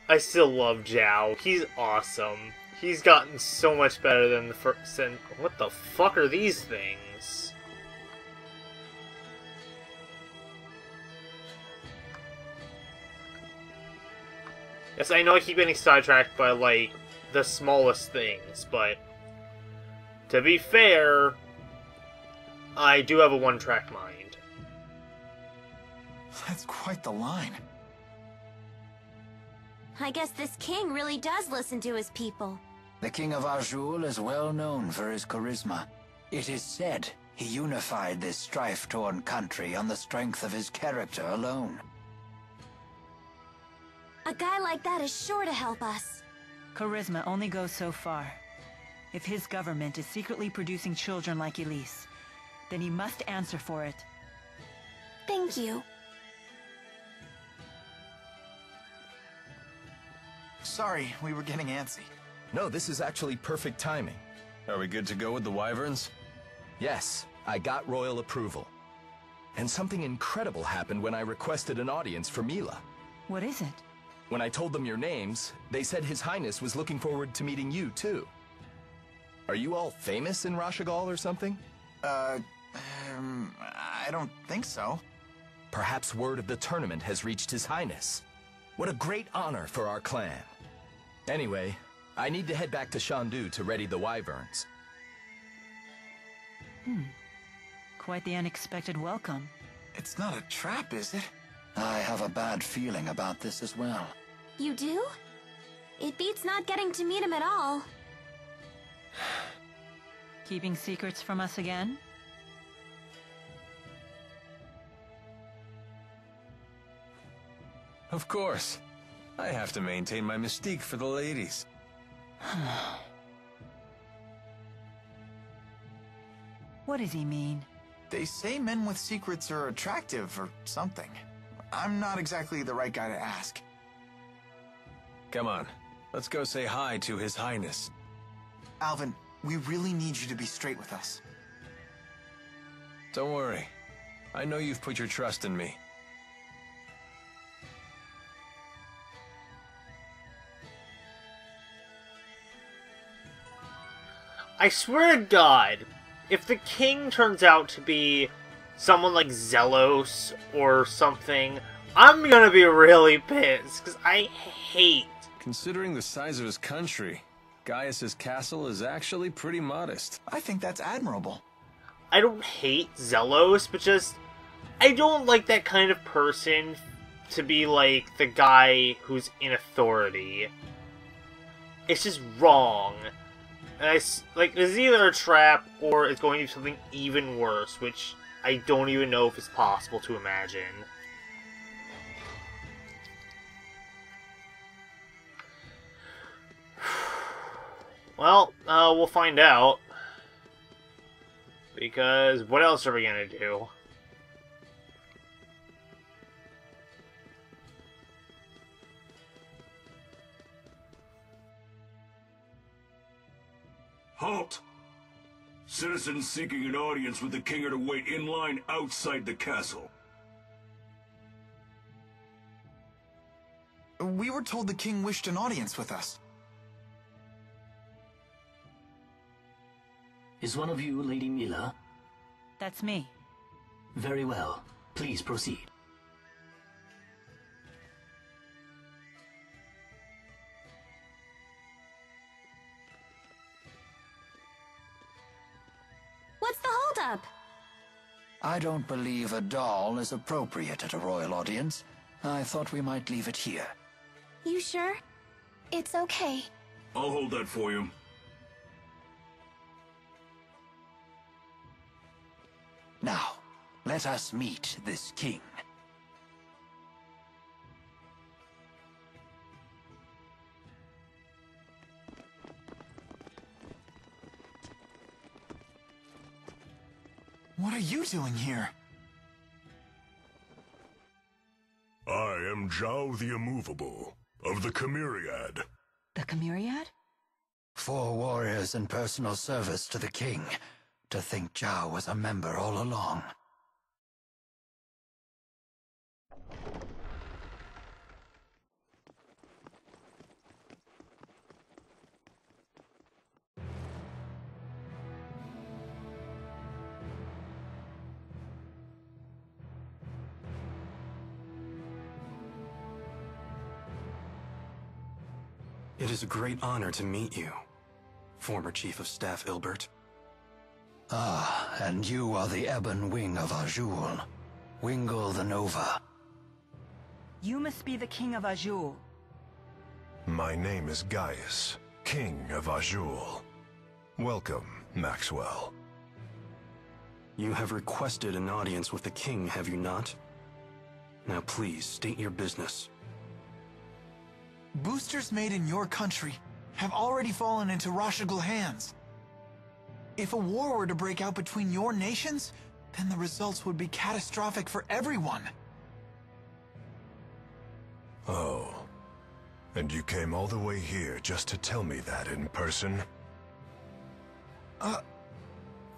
I still love Zhao. He's awesome. He's gotten so much better than the first. What the fuck are these things? Yes, I know I keep getting sidetracked by, like, the smallest things, but to be fair, I do have a one-track mind. That's quite the line. I guess this king really does listen to his people. The king of Oule is well known for his charisma. It is said he unified this strife-torn country on the strength of his character alone. A guy like that is sure to help us. Charisma only goes so far. If his government is secretly producing children like Elise, then he must answer for it. Thank you. Sorry, we were getting antsy. No, this is actually perfect timing. Are we good to go with the wyverns? Yes, I got royal approval. And something incredible happened when I requested an audience for Mila. What is it? When I told them your names, they said His Highness was looking forward to meeting you, too. Are you all famous in Rashagal or something? I don't think so. Perhaps word of the tournament has reached His Highness. What a great honor for our clan. Anyway, I need to head back to Shandu to ready the wyverns. Quite the unexpected welcome. It's not a trap, is it? I have a bad feeling about this as well. You do? It beats not getting to meet him at all. Keeping secrets from us again? Of course. I have to maintain my mystique for the ladies. What does he mean? They say men with secrets are attractive or something. I'm not exactly the right guy to ask. Come on, let's go say hi to His Highness. Alvin, we really need you to be straight with us. Don't worry. I know you've put your trust in me. I swear to God, if the king turns out to be someone like Zelos or something, I'm gonna be really pissed, because I hate... Considering the size of his country, Gaius's castle is actually pretty modest. I think that's admirable. I don't hate Zelos, but just... I don't like that kind of person to be like the guy who's in authority. It's just wrong. And it's either a trap or it's going to be something even worse, which I don't even know if it's possible to imagine. Well, we'll find out. Because what else are we gonna do? Halt! Citizens seeking an audience with the king are to wait in line outside the castle. We were told the king wished an audience with us. Is one of you Lady Mila? That's me. Very well. Please proceed. What's the holdup? I don't believe a doll is appropriate at a royal audience. I thought we might leave it here. You sure? It's okay. I'll hold that for you. Now, let us meet this king. What are you doing here? I am Zhao the Immovable, of the Chimeriad. The Chimeriad? 4 warriors in personal service to the king. To think Zhao was a member all along. It is a great honor to meet you, former Chief of Staff Ilbert. Ah, and you are the Ebon Wing of Azul, Wingle the Nova. You must be the King of Azul. My name is Gaius, King of Azul. Welcome, Maxwell. You have requested an audience with the king, have you not? Now please, state your business. Boosters made in your country have already fallen into Rashagal hands. If a war were to break out between your nations, then the results would be catastrophic for everyone. Oh. And you came all the way here just to tell me that in person?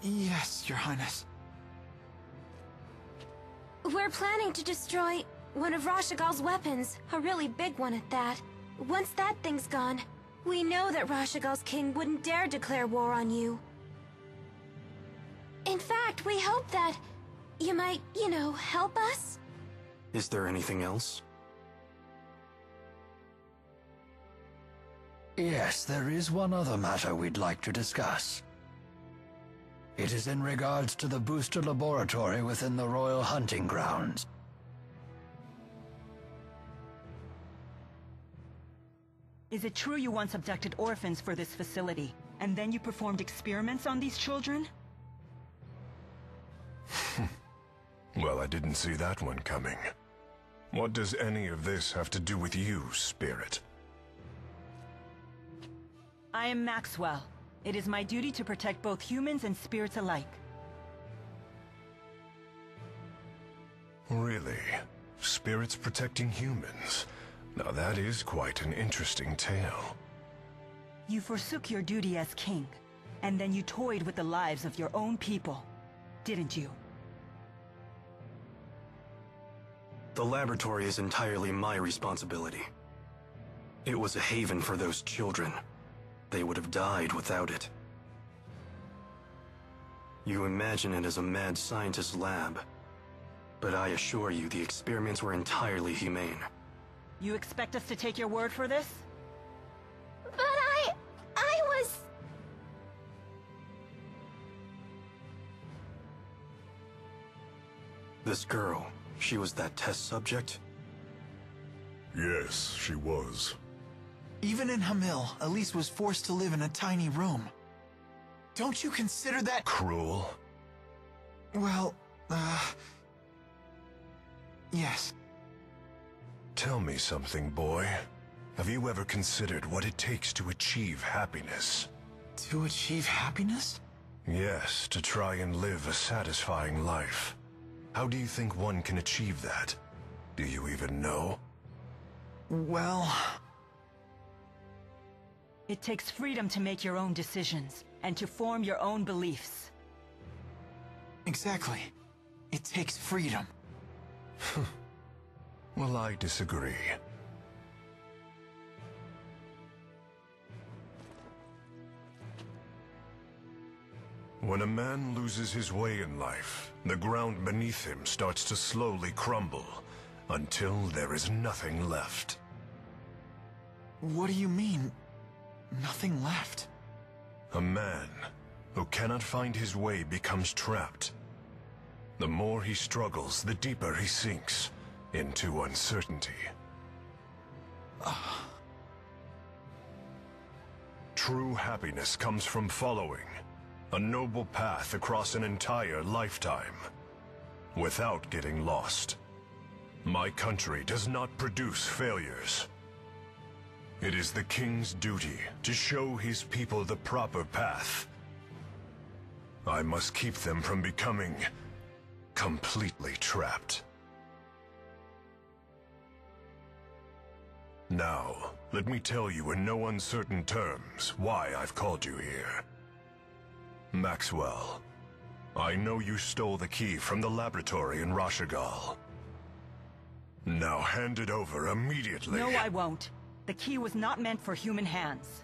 Yes, Your Highness. We're planning to destroy one of Rashagal's weapons, a really big one at that. Once that thing's gone, we know that Rashagal's king wouldn't dare declare war on you. In fact, we hope that you might, help us? Is there anything else? Yes, there is one other matter we'd like to discuss. It is in regards to the booster laboratory within the Royal Hunting Grounds. Is it true you once abducted orphans for this facility, and then you performed experiments on these children? Well, I didn't see that one coming. What does any of this have to do with you, Spirit? I am Maxwell. It is my duty to protect both humans and spirits alike. Really? Spirits protecting humans? Now that is quite an interesting tale. You forsook your duty as king, and then you toyed with the lives of your own people, didn't you? The laboratory is entirely my responsibility. It was a haven for those children. They would have died without it. You imagine it as a mad scientist's lab, but I assure you the experiments were entirely humane. You expect us to take your word for this? But I was... This girl, she was that test subject? Yes, she was. Even in Hamil, Elise was forced to live in a tiny room. Don't you consider that cruel? Well, yes. Tell me something, boy. Have you ever considered what it takes to achieve happiness? To achieve happiness? Yes, to try and live a satisfying life. How do you think one can achieve that? Do you even know? Well... It takes freedom to make your own decisions, and to form your own beliefs. Exactly. It takes freedom. Well, I disagree. When a man loses his way in life, the ground beneath him starts to slowly crumble, until there is nothing left. What do you mean, nothing left? A man who cannot find his way becomes trapped. The more he struggles, the deeper he sinks into uncertainty. True happiness comes from following a noble path across an entire lifetime, without getting lost. My country does not produce failures. It is the king's duty to show his people the proper path. I must keep them from becoming completely trapped. Now, let me tell you in no uncertain terms why I've called you here. Maxwell, I know you stole the key from the laboratory in Rashagal. Now hand it over immediately. No, I won't. The key was not meant for human hands.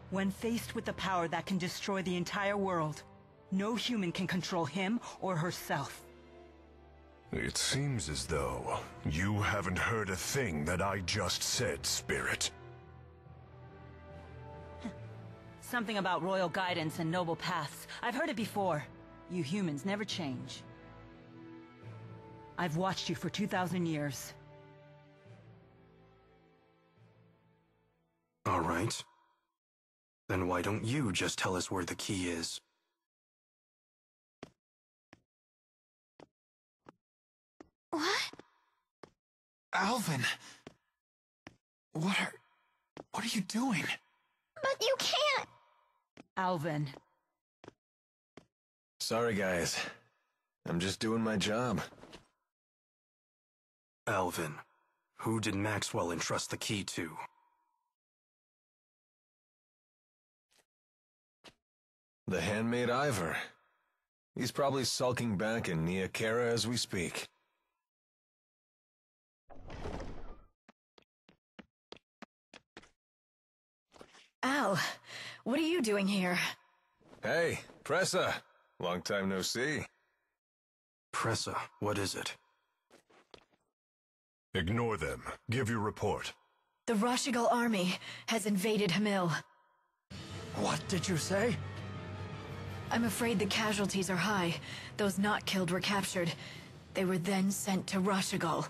When faced with the power that can destroy the entire world, no human can control him or herself. It seems as though you haven't heard a thing that I just said, Spirit. Something about royal guidance and noble paths. I've heard it before. You humans never change. I've watched you for 2,000 years. All right. Then why don't you just tell us where the key is? What? Alvin! What are you doing? But you can't! Alvin. Sorry, guys. I'm just doing my job. Alvin, who did Maxwell entrust the key to? The handmaid Ivor. He's probably sulking back in Nia Kara as we speak. Al, what are you doing here? Hey, Pressa. Long time no see. Pressa, what is it? Ignore them. Give your report. The Rashigal army has invaded Hamil. What did you say? I'm afraid the casualties are high. Those not killed were captured. They were then sent to Rashigal.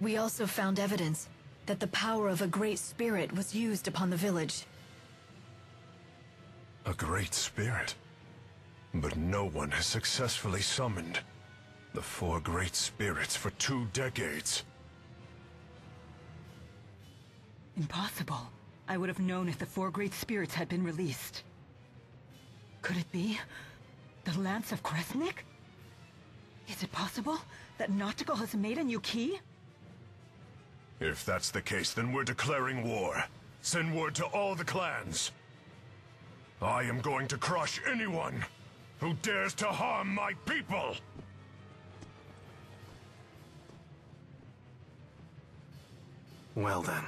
We also found evidence that the power of a great spirit was used upon the village. A great spirit? But no one has successfully summoned the 4 great spirits for 2 decades. Impossible. I would have known if the 4 great spirits had been released. Could it be the Lance of Kresnik? Is it possible that Nautical has made a new key? If that's the case, then we're declaring war. Send word to all the clans. I am going to crush anyone who dares to harm my people! Well then,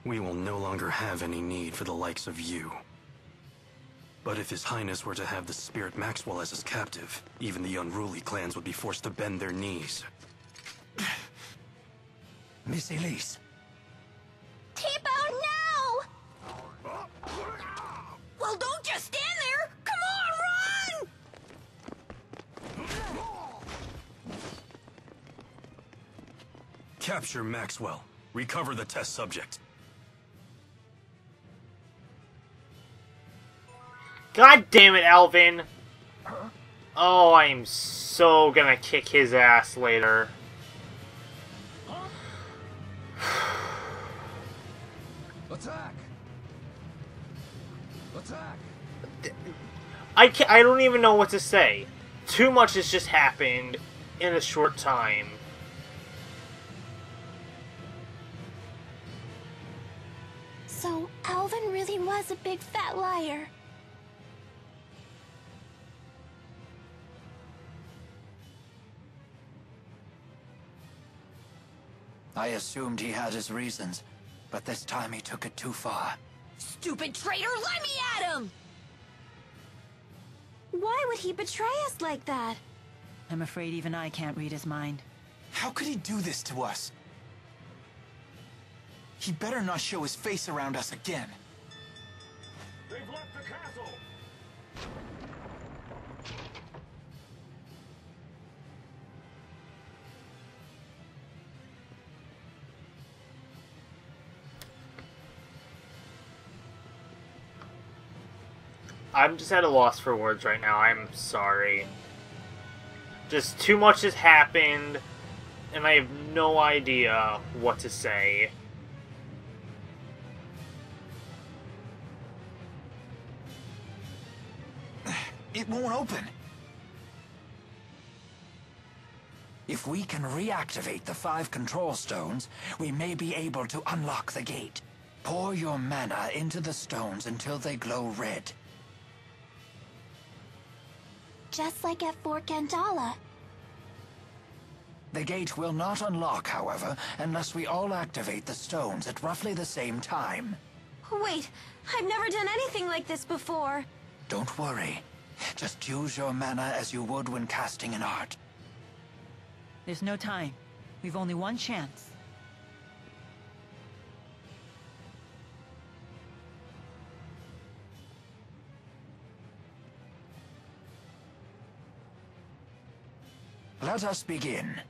we will no longer have any need for the likes of you. But if His Highness were to have the Spirit Maxwell as his captive, even the unruly clans would be forced to bend their knees. Miss Elise. Tipo, no! Well, don't just stand there! Come on, run! Capture Maxwell. Recover the test subject. God damn it, Alvin! Oh, I'm so gonna kick his ass later. Attack! Attack! I don't even know what to say. Too much has just happened in a short time. So, Alvin really was a big fat liar. I assumed he had his reasons, but this time he took it too far. Stupid traitor, let me at him! Why would he betray us like that? I'm afraid even I can't read his mind. How could he do this to us? He better not show his face around us again. They've left the castle! I'm just at a loss for words right now. I'm sorry. Just too much has happened, and I have no idea what to say. It won't open. If we can reactivate the 5 control stones, we may be able to unlock the gate. Pour your mana into the stones until they glow red. Just like at Fort Gandala. The gate will not unlock, however, unless we all activate the stones at roughly the same time. Wait, I've never done anything like this before. Don't worry. Just use your mana as you would when casting an art. There's no time. We've only one chance. Let us begin.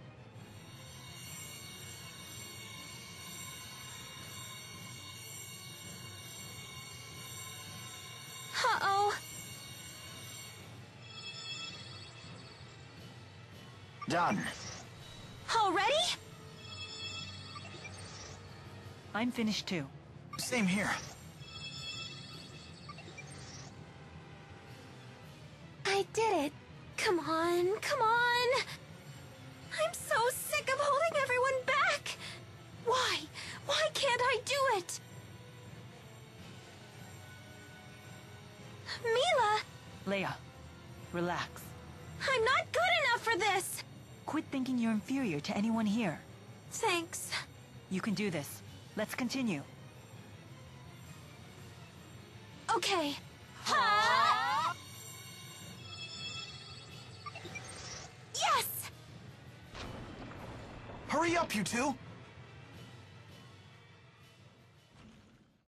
Uh-oh. Done. Already? I'm finished too. Same here. I did it. Come on, come on. I'm so sick of holding everyone back. Why? Why can't I do it? Mila! Leia, relax. I'm not good enough for this! Quit thinking you're inferior to anyone here. Thanks. You can do this. Let's continue. Okay. Ha! Yes! Hurry up, you two!